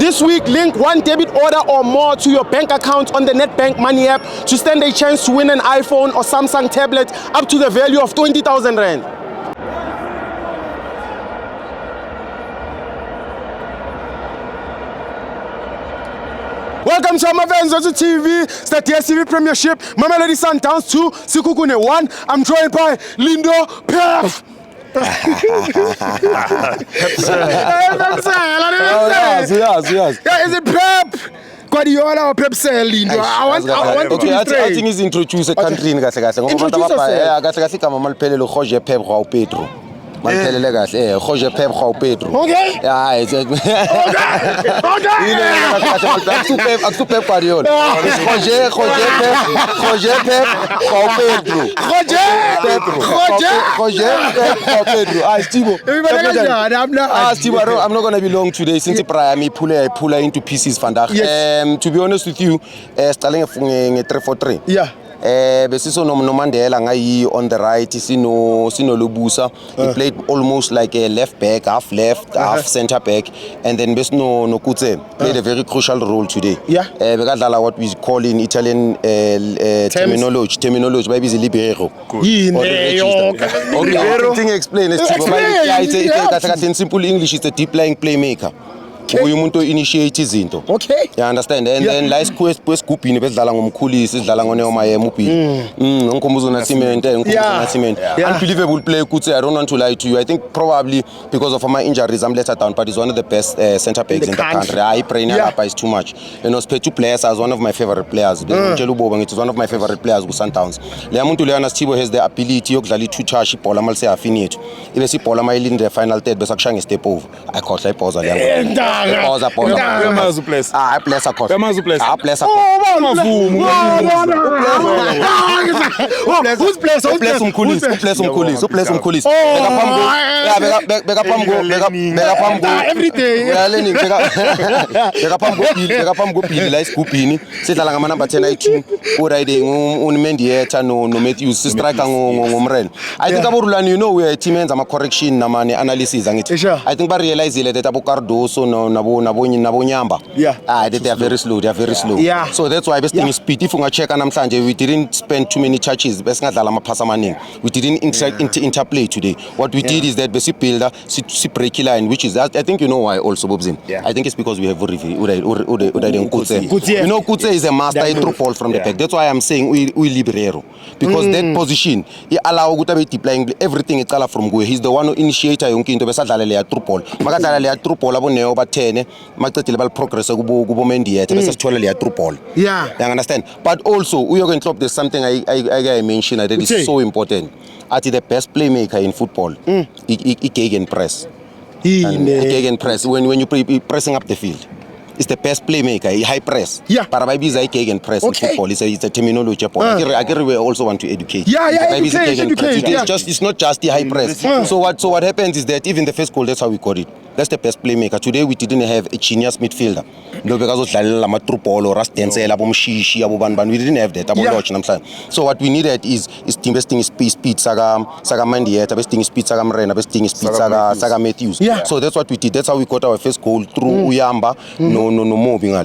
This week, link one debit order or more to your bank account on the NetBank Money app to stand a chance to win an iPhone or Samsung tablet up to the value of 20,000 Rand. Welcome to my fans on TV. It's the DSTV Premiership. Mamelodi Sundowns 2, Sekhukhune 1. I'm joined by Lindo Pep. Yes. Yeah, is it Pep? Guardiola or Pep Lindo? I want to be straight. I think he's introduced a country in Gaza. Introduce yourself. Pep Pedro. Jorge Pep Pedro. Okay. Yeah, it's okay. Pep Guardiola. Jorge Pep Pedro. Stibo, I'm not going to be long today since I pull into pieces. Yes. To be honest with you, starting a 3-4-3. Yeah. Besiso no Mandela ngai on the right, sino Lubusa. He played almost like a left back, half left, half center back, and then Besno no Kutse played a very crucial role today. Yeah. Begadala what we call in Italian terminology, maybe is libero. Everything explain it. It's in simple English, it's a deep lying playmaker. Umuntu initiate izinto. Okay. You understand? And then last kwesgubhini besidlala ngomkhulisi sidlala ngoNeomayema ubhini. Ngomkhumbuzo na cement unbelievable play ukuthi I don't want to lie to you. I think probably because of my injuries I'm let down, but he's one of the best center backs in the country. I pray Nalapa is too much. You know, Spetu players as one of my favorite players. Jeluboba it's one of my favorite players ku Sundowns. Le muntu Leona Stibo has the ability yokudlala i-2-touch ibhola malise afiniethu. Ibe sibhola mayilinde the final third bese kushaya nge-step over. Ayikhohla iphoza leyo. Pause. Place. Place across. Place. Place Who's place? Place umkhulisi. Every day. We are learning. Beka phambi kopili la isigubhini. Sidlala ngama number 10 i2. Uriding uNmendieta no Matthews striker ngomrena. I think aborulani you know we are a team enza ama correction nama analysis angithi. I think ba realize that abo Cardoso nabo Nyamba. Yeah. They are very slow. Yeah. So that's why best thing is speed. If you check namhlanje we didn't spend too many touches. Besingadlala amaphasa amaningi. We didn't interplay today. What we did is that besi builder si break line, which is I think you know why also Bobzin. Yeah. I think it's because we have Kutse. You know Kutse is a master through ball from the back. That's why I'm saying we Liberero. Because that position he allow ukuthi abe deploying everything icala from Gwe. He's the one who initiator yonke into besadlala le through ball. Makadlala le through ball aboneo ba 10 macedile bal progress kubo Mendieta bese sithola le through ball. Yeah. You understand? But also Uyogen Klopp, there's something I mentioned that is so important. Ati the best playmaker in football. He gegen press. Gegen press when you pressing up the field. It's the best playmaker, high press. Yeah. But maybe it's gegen press in football. It's a terminology. I also want to educate. Educate. It's not just the high press. So what happens is that even the first goal, that's how we got it. That's the best playmaker. Today we didn't have a genius midfielder. No, because of Lama Trupolo, Rastensel, Abomshishi, Abobanban. We didn't have that. So what we needed is investing in speed, Saga Mandieta, investing in speed, Saga Mrena, investing in speed, Saga Matthews. Yeah. So that's what we did. That's how we got our first goal through Uyamba. No moving.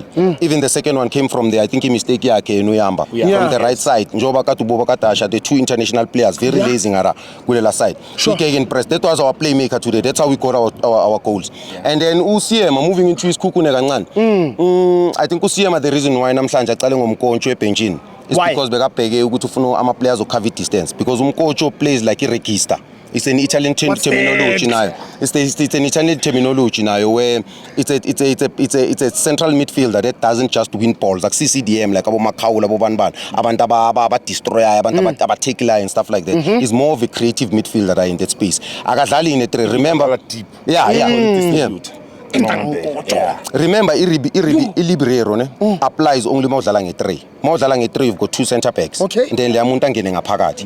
Even the second one came from there. I think he mistake Uyamba from the right side. Njoba Katuboba Katasha, the two international players, very lazy ngara kulela side. Sure. Press. That was our playmaker today. That's how we got our goals. And then Usiema moving into his Sekhukhune kancane. I think Usiema the reason why namhlanje aqale ngomkoncho ebenchini is because bekabheke ukuthi ufuna ama players cover distance because umkoncho plays like a register. It's an Italian terminology now. It's an Italian terminology now where it's a central midfielder that doesn't just win balls like CCDM like abo Makhaula abo Banban abantu aba destroyer abantu aba take line and stuff like that. He's more of a creative midfielder in that space. Akadlali in a three. Remember deep. Remember, Ilibrero applies only mawudlala nge-3. Mawudlala nge-3, you've got two center backs. Okay. And then le amuntu angene ngaphakathi.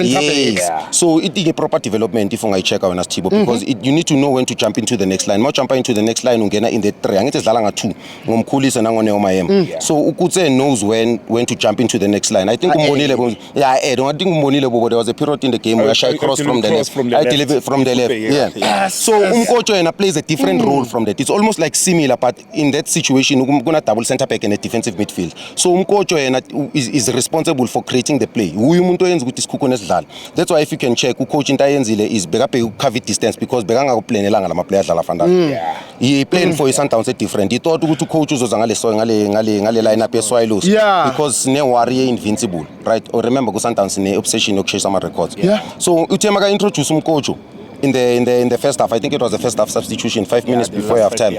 Yes. So it is a proper development if ungayicheck wena Sithibo because you need to know when to jump into the next line. Jump into the next line ungena in the 3. Angithi sidlala nga-2 ngomkhulisa nangoNeomayema. So Ukutse knows when to jump into the next line. I think umbonile I think umbonile bobo there was a period in the game where I cross from the left. I deliver from the left. Yeah. So Umkocho plays a different different role from that. It's almost like similar, but in that situation, we're gonna double center back and a defensive midfield. So Umkocho is responsible for creating the play. That's why if you can check, coach Intayenzile is cover distance because he playing for his Sundowns different. He thought to coach ngale line up Swallows because ne worry invincible, right? Or remember Sundowns ne obsession of chase some records. So Utemaga introduced Umkocho in the first half. I think it was the first half substitution 5 minutes before halftime.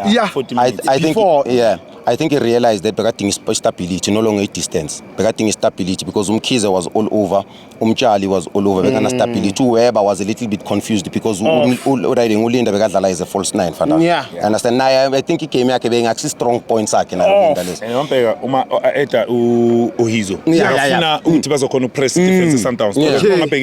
I think he realized that Begating stability, no longer distance. Begating stability because Umkize was all over, Umchali was all over. Begana stability. Weber was a little bit confused because Ulinda Begadala is a false nine. Understand? Now I think he came here being actually strong points. Uhizo. Press defense Sundowns.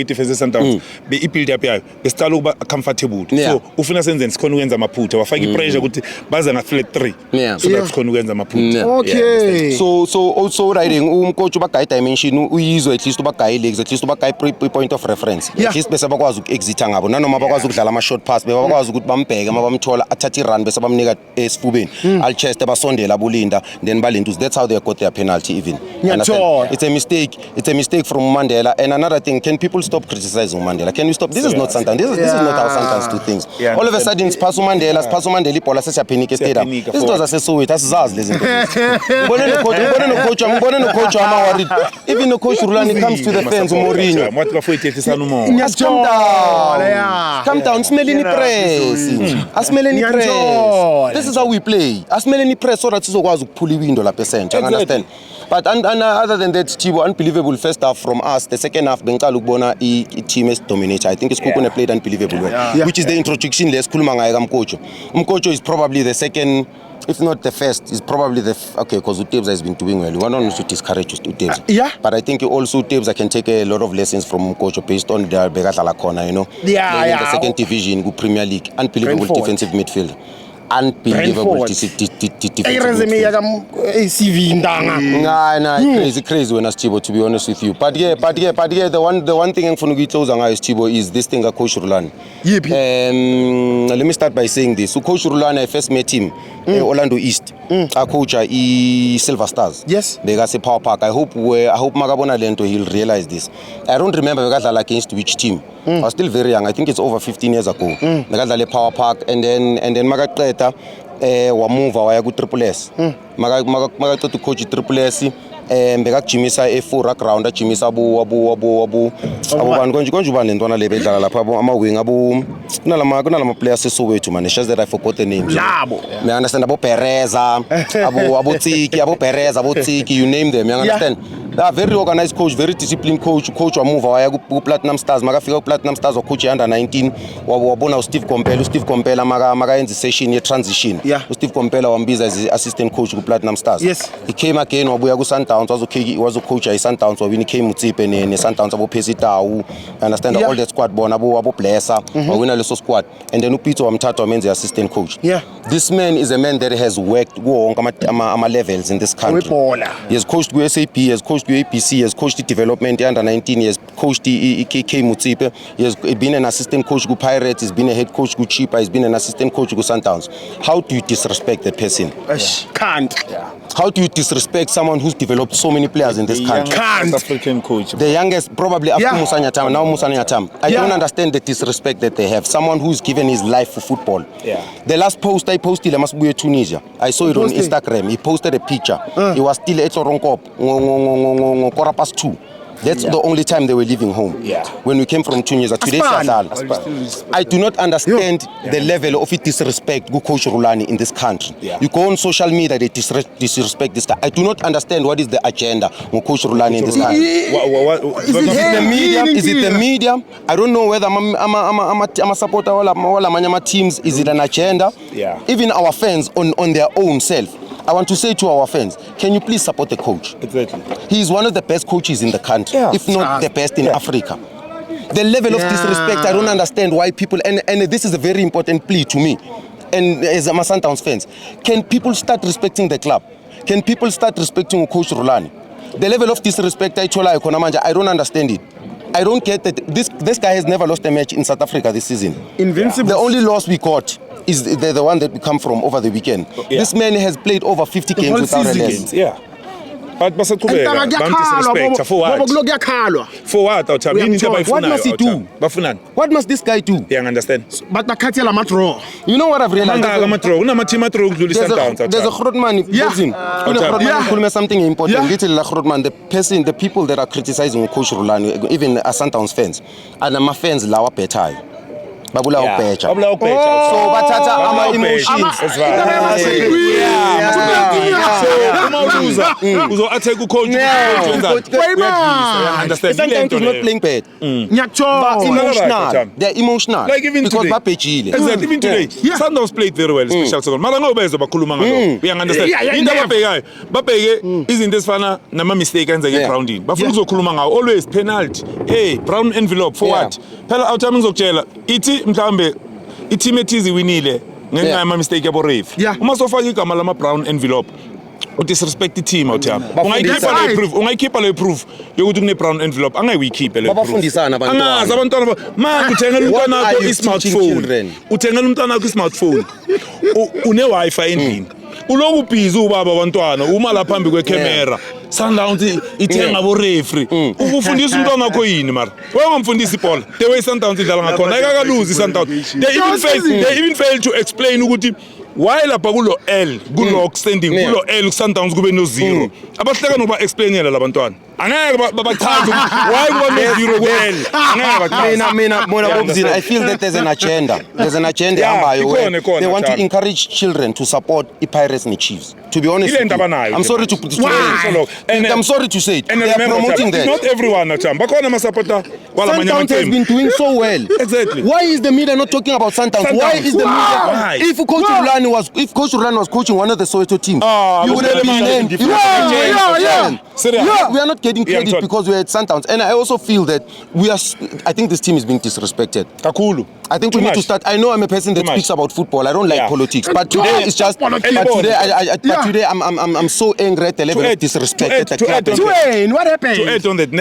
Defense Sundowns. Be build up here. Be start comfortable. So ufuna senze sikhona ukwenza amaphutha. Wafaka ipressure ukuthi baza nga flat 3. So that's sikhona ukwenza amaphutha. Okay. So also riding coach uba dimension uyizwe at least uba legs at least uba point of reference. At least bese bakwazi ukuexit ngabo nanoma bakwazi ukudlala ama short pass bakwazi ukuthi bambheke mabamthola athathe run bese bamnika esifubeni. Al chest basondela bulinda then balentuzi. That's how they got their penalty even. It's a mistake. It's a mistake from Mandela. And another thing, can people stop criticizing Mandela? Can we stop? This is not Sundowns. This is not how Sundowns do things. All of a sudden, Spasu Mandela ipola sesiyaphinic stadium. This was asesowethu asizazi lezi zinto. Ngibone no coach ama worried. Even the coach Rulani comes to the fans Mourinho. Calm down. Smelling press. Asmeleni press. This is how we play. Asmeleni press so that sizokwazi ukuphula iwindow lapha center. Understand? But other than that, Chibo, unbelievable first half from us. The second half, Bengala Lubona, team is dominated. I think it's Kukune played unbelievable well, which is the introduction. Les Kulmanga Mkocho. Mkocho is probably the second, if not the first, is probably the because Utebs has been doing well. We want to discourage Utebs. But I think also Utebs can take a lot of lessons from Mkocho based on their Begatala corner, you know. In the second division, good Premier League, unbelievable defensive midfield. Unbelievable crazy when Chibo, to be honest with you. But the one thing I'm going to Chibo is this thing Coach Rulani. Let me start by saying this. So Coach Rulani, I first met him Orlando East. Our coach Silver Stars. Yes. Begase Power Park. I hope Magabona Lento he'll realize this. I don't remember Begatala against which team. I was still very young. I think it's over 15 years ago. Begatala Power Park and then Magatreta wamuva waya ku Triple S. Maga to coach Triple S. Bekajimisa e4 ground ajimisa abu bantu konje ubani ntwana lebedlala lapha ama-wing kunalama players esowethu man. It's just that I forgot the names. Me understand abo Pereza abo Tsiki, you name them, you understand. They are very organized coach, very disciplined coach wamuva waya ku Platinum Stars makafika ku Platinum Stars coach under 19 wabona Steve Kompela maga yenza session ye transition. Steve Kompela wambiza as assistant coach ku Platinum Stars. He came again wabuya ku Sundowns was a coach at Sundowns when he came to Mutsipe and Sundowns abo Pesitau, understand all that squad born abo Blesser or winner leso squad, and then Upito Amtato means the assistant coach. This man is a man that has worked ama levels in this country. He has coached SAP, he has coached APC, he has coached the development under 19, he has coached the KK Mutsipe, he has been an assistant coach to Pirates, he's been a head coach to Chipa, he's been an assistant coach to Sundowns. How do you disrespect that person? Can't. How do you disrespect someone who's developed so many players in this country? African coach. The youngest, probably after Musanya Tam, now Musanya Tam. I don't understand the disrespect that they have. Someone who's given his life for football. The last post I posted, I must be in Tunisia. I saw it on Instagram. He posted a picture. He was still at Soronkop, 2:15. That's the only time they were leaving home. When we came from Tunisia, today I do not understand the level of disrespect go Coach Rulani in this country. You go on social media, they disrespect this guy. I do not understand what is the agenda of Coach Rulani in this country. Is it the media? I don't know whether I'm a supporter or teams. Is it an agenda? Even our fans on their own self. I want to say to our fans, can you please support the coach? Exactly. He is one of the best coaches in the country, if not the best in Africa. The level of disrespect, I don't understand why people, and this is a very important plea to me, and as a Sundowns fans, can people start respecting the club? Can people start respecting Coach Rulani? The level of disrespect I don't understand it. I don't get that this guy has never lost a match in South Africa this season. Invincible. The only loss we got is the one that we come from over the weekend. This man has played over 50 games without a loss. Yeah. But basaqhubeka bamdisrespect for what? For what? What must he do? Bafunani? What must this guy do? Yeah, I understand. But bakhathela ama-draw. You know what I've realized? There's There's a Grootman, something important. Grootman, the people that are criticizing Coach Rulani, even Sundowns fans, and my fans lawa better. Babula upecha. So bathatha ama emotions. Uzo attack ucoach. Sometimes he's not playing bad. But emotional. They're emotional. Like even because today. Exactly. Even today. Sundowns played very well, special second. Mara ngobezo bakhuluma ngalo. We understand. Into ababhekayo. Babheke izinto ezifana nama mistake enzeke grounding. Bafuna ukuzokhuluma ngawo always penalty. Hey, brown envelope for what? Phela awuthami ngizokutshela. Ithi mhlambe i-team ethize winile ngenxa yama mistake yabo referee. Uma sofaka igama lama brown envelope udisrespect i-team awuthami. Ungayikhipha le proof yokuthi kune brown envelope angayikhiphe le proof. Babafundisana abantwana. Angazi abantwana manje uthengela umntwana wakho i-smartphone. Uthengela umntwana wakho i-smartphone. Une Wi-Fi endlini. Uloku busy ubaba abantwana uma la phambi kwecamera. Sundowns ithenga abo referee. Ukufundisa umntwana wakho yini mara? Wengamfundisa ibhola. The way Sundowns idlala ngakhona ayikaluzi Sundowns. They even fail to explain ukuthi why lapha kulo L kulo extending kulo L Sundowns kube no 0. Abahleka nokuba explainela labantwana. Angeke babachaze why kuba no 0 ku L. Angeke I feel that there's an agenda. There's an agenda they want to encourage children to support the Pirates and the Chiefs. To be honest, I'm sorry to say it. They are promoting that. Not everyone bakhona ama-supporter wala manye Sundowns has been doing so well. Exactly. Why is the media not talking about Sundowns? Why is the media? If Coach Rulani was coaching one of the Soweto teams, you would have been named. We are not getting credit because we are at Sundowns, and I also feel that I think this team is being disrespected. Kakulu. I think we need to start. I know I'm a person that speaks about football. I don't like politics, but today it's just. But today I'm so angry at the level of disrespect at the club. What happened? To add on that,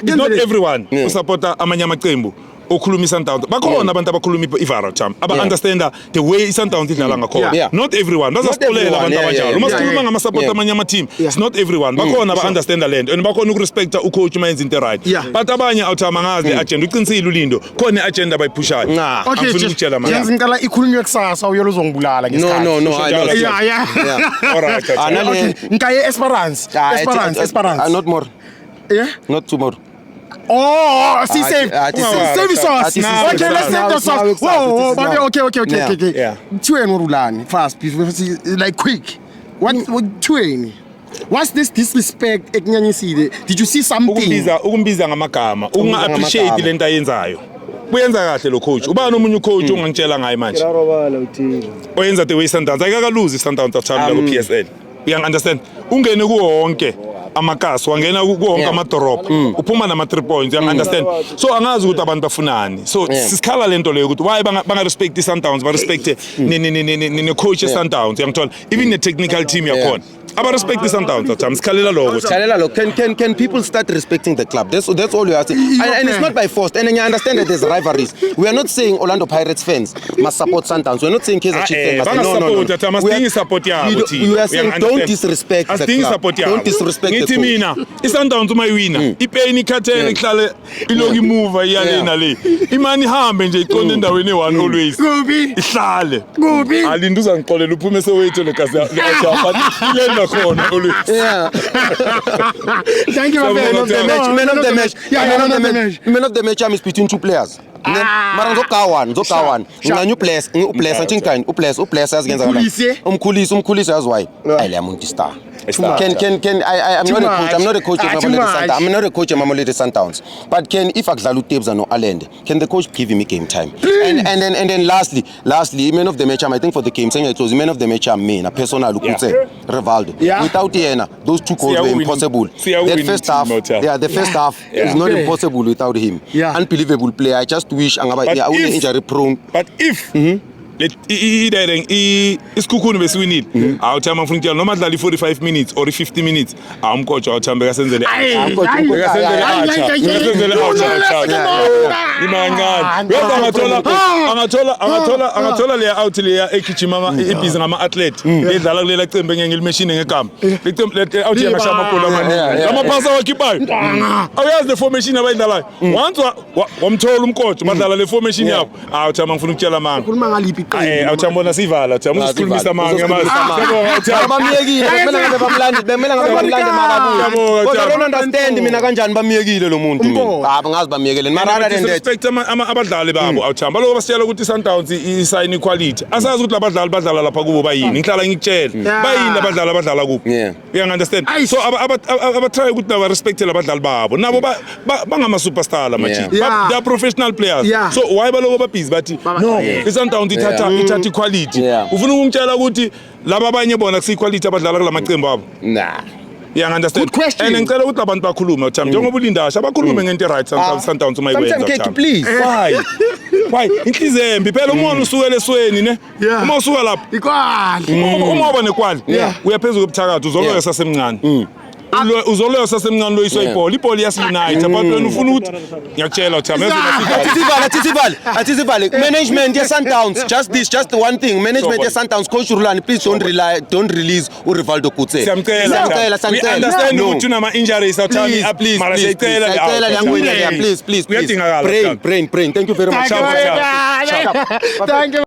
it's not everyone who support amanye amaqembu okhuluma i-Sundowns. Bakhona abantu abakhuluma i-Vara Cham. Understand the way i-Sundowns idlala ngakhona. Not everyone. Bazasipolela abantu abanjalo. Uma sikhuluma ngama-support amanye ama-team, it's not everyone. Bakhona ba-understand land and bakhona ukurespecta ucoach uma yenza into right. But abanye awuthama ngazi le-agenda uqinisile uLindo khona i-agenda abayipushayo. Okay, nje ngicela ikhulunywe kusasa uyolo uzongibulala ngesikhathi. No. Alright. Nkaye Esperance. Not more. Yeah? Not tomorrow. Oh, see, save sauce. Okay, let's save the sauce. Whoa, okay. Yeah. Tueni Rulani, fast, like quick. What Tueni? What's this disrespect ekunyanyisile? Did you see something? Ukumbiza ngamagama, unga-appreciate lento ayenzayo. Uyenza kahle lo coach. Ubani omunye coach ongangitshela ngaye manje? Oyenza the way Sundowns. Ayikaluzi Sundowns athamela ku PSL. You understand? Ungene kuwonke amakasi wangena kuwonke amadorobha uphuma nama 3 points, you understand? So angazi ukuthi abantu bafunani. So sisikhala lento leyo ukuthi why banga respect i-Sundowns, ba respect ne coach e-Sundowns, uyangithola? Even the technical team yakhona aba respect i-Sundowns athi sikhalela lokho. Can people start respecting the club? That's all we are saying. And it's not by force. And I understand that there's rivalries. We are not saying Orlando Pirates fans must support Sundowns. We're not saying Kaizer Chiefs fans must. We are saying don't disrespect the club. Don't disrespect the coach. Mina i-Sundowns uma iwina ipain ikhathele ihlale iloku imuva iyalena le imani ihambe nje iqonde endaweni e1 always ihlale alinda uzangiqolela uphume Soweto legazi but ilena khona always. Thank you, Man of the match is between two players. Mara ngizogawana nginganya ubless athingani ubless yazigenza umkhulisi yazi why ayamuntu star. I'm not a coach of Mamelodi Sundowns. But if Akdlalu Tebza no Allende, can the coach give him a game time? And then lastly, man of the match, I think for the game, saying it was man of the match, a personal look Rivaldo. Without Iena, those two goals were impossible. The first half is not impossible without him. Unbelievable player. I just wish Angaba injury prone. But if isikhukhuni besiwinile awuthamba ngifuna ukutshela noma dlala i-45 minutes or i-50 minutes umkocha awuthamba bekasenzele angathola leya out leya egijima ibhizi ngama-athlete edlala kulela cembe ngelimeshini ngegama out yangashaya amagoli amaningi amaphasa wakhiphayo awuyazi le formation abayidlalayo once wamthola umkocha badlala le formation yabo awuthamba ngifuna ukutshela manga awuthambona sivala awuthamba usikhulumisa manga bamiyekile bemela ngabe bamlande makabuya kodwa don't understand mina kanjani bamiyekile lo muntu mina ngazi bamiyekele mara respect abadlali babo awuthamba lokho basitshela ukuthi Sundowns isayini equality asazi ukuthi labadlali badlala lapha kubo bayini ngihlala ngikutshela bayini abadlali badlala kubo you understand so abatry ukuthi naba respect labadlali babo nabo bangama superstar lamachi they are professional players so why baloko babhizi bathi no iSundowns ithatha equality ufuna ukungitshela ukuthi laba abanye bona kusequality abadlala kulamaqembu abo yeah, understand. And ngicela ukuthi abantu bakhulume uthamba njengoba ulindasha bakhulume ngento right Sundowns uma ikwenza uthamba. Please. Why? Inhlizembi phela umuntu usuke lesweni ne. Uma usuka lapha. Ikwali. Uma uba nekwali. Uyaphezulu kobuthakathi uzoloyo sasemncane. Uzoloyo sasemncane loyiswa ibhola. Ibhola yasinunite. Abantu wena ufuna ukuthi ngiyakutshela uthamba Atisivale. Management ya Sundowns just one thing. Management ya Sundowns coach Rulani please don't release uRivaldo Kutse. Siyamcela. We understand ukuthi unama injuries awuthami please. Please. Uyadingakala. Brain. Thank you very much. Thank you.